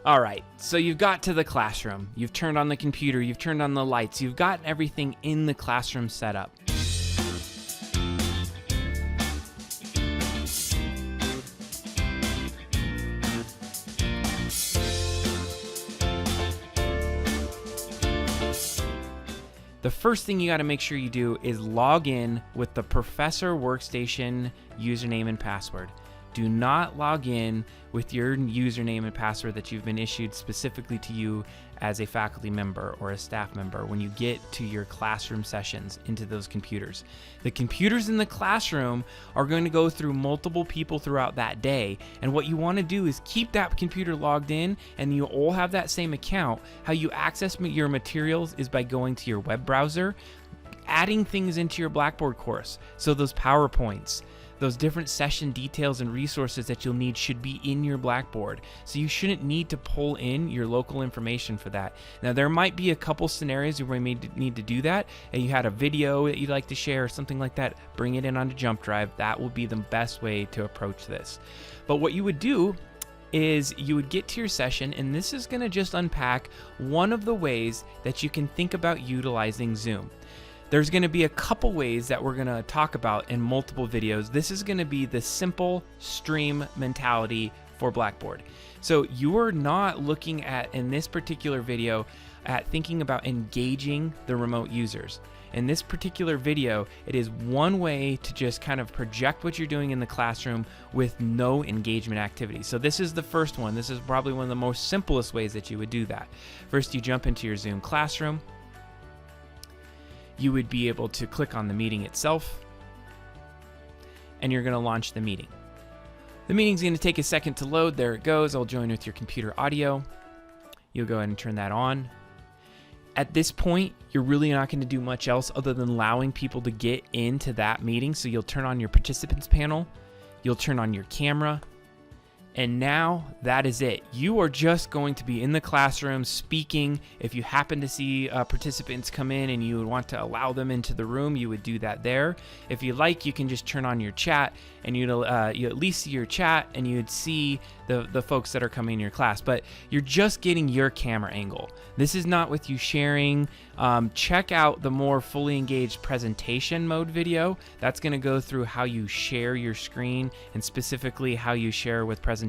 All right, so you've got to the classroom. You've turned on the computer, you've turned on the lights, you've got everything in the classroom set up. The first thing you got to make sure you do is log in with the Professor Workstation username and password. Do not log in with your username and password that you've been issued specifically to you as a faculty member or a staff member when you get to your classroom sessions into those computers. The computers in the classroom are going to go through multiple people throughout that day, and what you want to do is keep that computer logged in, and you all have that same account. How you access your materials is by going to your web browser, adding things into your Blackboard course. So those PowerPoints, those different session details and resources that you'll need should be in your Blackboard. So you shouldn't need to pull in your local information for that. Now, there might be a couple scenarios where you may need to do that, and you had a video that you'd like to share or something like that, bring it in onto Jump Drive. That will be the best way to approach this. But what you would do is you would get to your session, and this is going to just unpack one of the ways that you can think about utilizing Zoom. There's going to be a couple ways that we're going to talk about in multiple videos. This is going to be the simple stream mentality for Blackboard. So you are not looking at, in this particular video, at thinking about engaging the remote users. In this particular video, it is one way to just kind of project what you're doing in the classroom with no engagement activity. So this is the first one. This is probably one of the most simplest ways that you would do that. First, you jump into your Zoom classroom. You would be able to click on the meeting itself, and you're going to launch the meeting. The meeting's going to take a second to load. There it goes. I'll join with your computer audio. You'll go ahead and turn that on. At this point, you're really not going to do much else other than allowing people to get into that meeting. So you'll turn on your participants panel, you'll turn on your camera, and now that is it. You are just going to be in the classroom speaking. If you happen to see participants come in and you would want to allow them into the room, you would do that there. If you like, you can just turn on your chat, and you at least see your chat, and you'd see the folks that are coming in your class. But you're just getting your camera angle. This is not with you sharing. Check out the more fully engaged presentation mode video. That's going to go through how you share your screen, and specifically how you share with presentation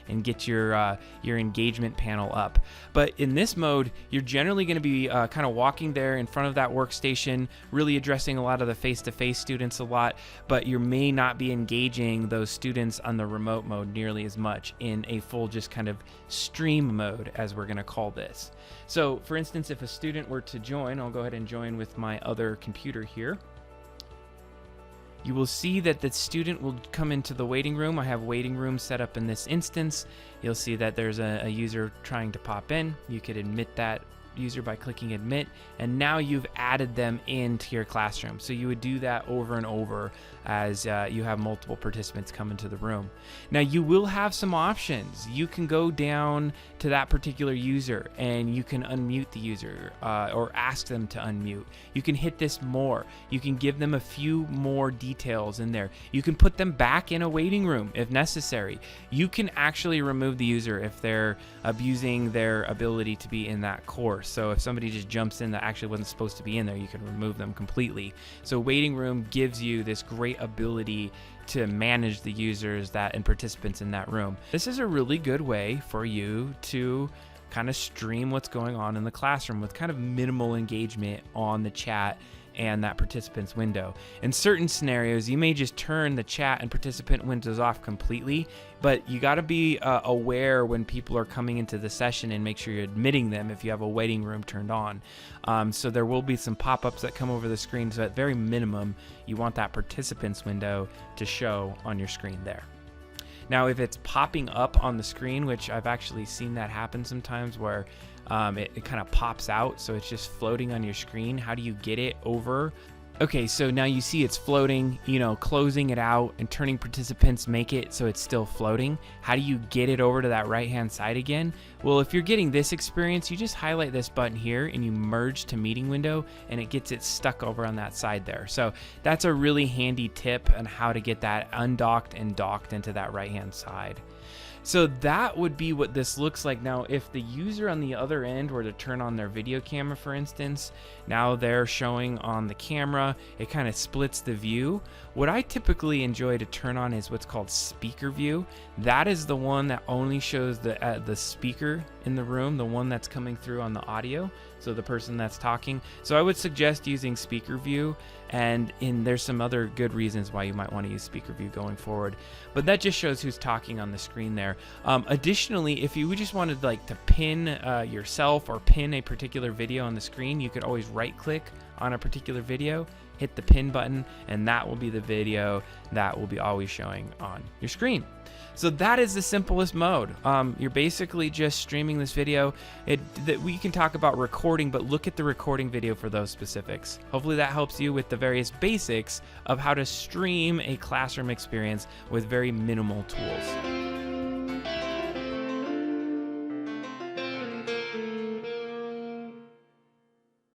and get your engagement panel up. But in this mode, you're generally going to be kind of walking there in front of that workstation, really addressing a lot of the face-to-face students a lot, but you may not be engaging those students on the remote mode nearly as much in a full just kind of stream mode, as we're going to call this. So for instance, if a student were to join, I'll go ahead and join with my other computer here. You will see that the student will come into the waiting room. I have waiting room set up in this instance. You'll see that there's a user trying to pop in. You could admit that user by clicking admit, and now you've added them into your classroom. So you would do that over and over as you have multiple participants come into the room. Now you will have some options. You can go down to that particular user and you can unmute the user or ask them to unmute. You can hit this more. You can give them a few more details in there. You can put them back in a waiting room if necessary. You can actually remove the user if they're abusing their ability to be in that course. So if somebody just jumps in that actually wasn't supposed to be in there, you can remove them completely. So waiting room gives you this great ability to manage the users and participants in that room. This is a really good way for you to kind of stream what's going on in the classroom with kind of minimal engagement on the chat and that participants window. In certain scenarios, you may just turn the chat and participant windows off completely, but you got to be aware when people are coming into the session and make sure you're admitting them if you have a waiting room turned on. So there will be some pop-ups that come over the screen, so at very minimum, you want that participants window to show on your screen there. Now, if it's popping up on the screen, which I've actually seen that happen sometimes where it kind of pops out, so it's just floating on your screen. How do you get it over? Okay, so now you see it's floating, closing it out and turning participants make it so it's still floating. How do you get it over to that right-hand side again? Well, if you're getting this experience, you just highlight this button here and you merge to meeting window, and it gets it stuck over on that side there. So that's a really handy tip on how to get that undocked and docked into that right-hand side. So that would be what this looks like. Now, if the user on the other end were to turn on their video camera, for instance, now they're showing on the camera, it kind of splits the view. What I typically enjoy to turn on is what's called speaker view. That is the one that only shows the speaker in the room, the one that's coming through on the audio, so the person that's talking. So I would suggest using speaker view, and there's some other good reasons why you might want to use speaker view going forward, but that just shows who's talking on the screen there. Additionally, if you just wanted like to pin yourself or pin a particular video on the screen, you could always right click on a particular video, hit the pin button, and that will be the video that will be always showing on your screen. So that is the simplest mode. You're basically just streaming this video. We can talk about recording, but look at the recording video for those specifics. Hopefully that helps you with the various basics of how to stream a classroom experience with very minimal tools.